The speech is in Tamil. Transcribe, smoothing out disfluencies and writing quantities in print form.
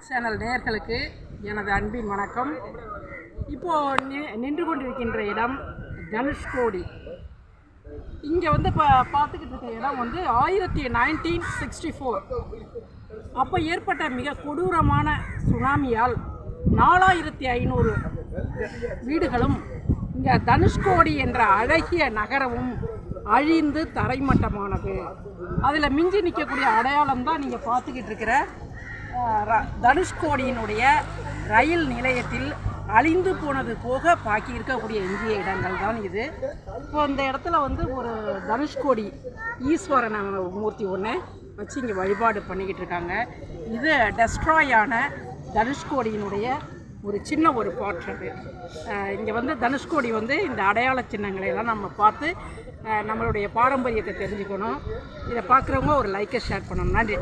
சேனல் நேயர்களுக்கு எனது அன்பின் வணக்கம். இப்போது நின்று கொண்டிருக்கின்ற இடம் தனுஷ்கோடி. இங்கே வந்து இப்போ பார்த்துக்கிட்டு இருக்க இடம் வந்து 1964 அப்போ ஏற்பட்ட மிக கொடூரமான சுனாமியால் 4500 வீடுகளும் இங்கே தனுஷ்கோடி என்ற அழகிய நகரமும் அழிந்து தரைமட்டமானது. அதில் மிஞ்சி நிற்கக்கூடிய அடையாளம் தான் நீங்கள் பார்த்துக்கிட்டு இருக்கிற தனுஷ்கோடியினுடைய ரயில் நிலையத்தில் அழிந்து போனது போக பாக்கி இருக்கக்கூடிய எஞ்சிய இடங்கள் தான் இது. இப்போ இந்த இடத்துல வந்து ஒரு தனுஷ்கோடி ஈஸ்வரன் மூர்த்தி ஒன்று வச்சு இங்கே வழிபாடு பண்ணிக்கிட்டு இருக்காங்க. இது டெஸ்ட்ராயான தனுஷ்கோடியினுடைய ஒரு சின்ன ஒரு போர்ட்ரேட். இங்கே வந்து தனுஷ்கோடி வந்து இந்த அடையாள சின்னங்களை எல்லாம் நம்ம பார்த்து நம்மளுடைய பாரம்பரியத்தை தெரிஞ்சுக்கணும். இதை பார்க்குறவங்க ஒரு லைக்கை ஷேர் பண்ணணும். நன்றி.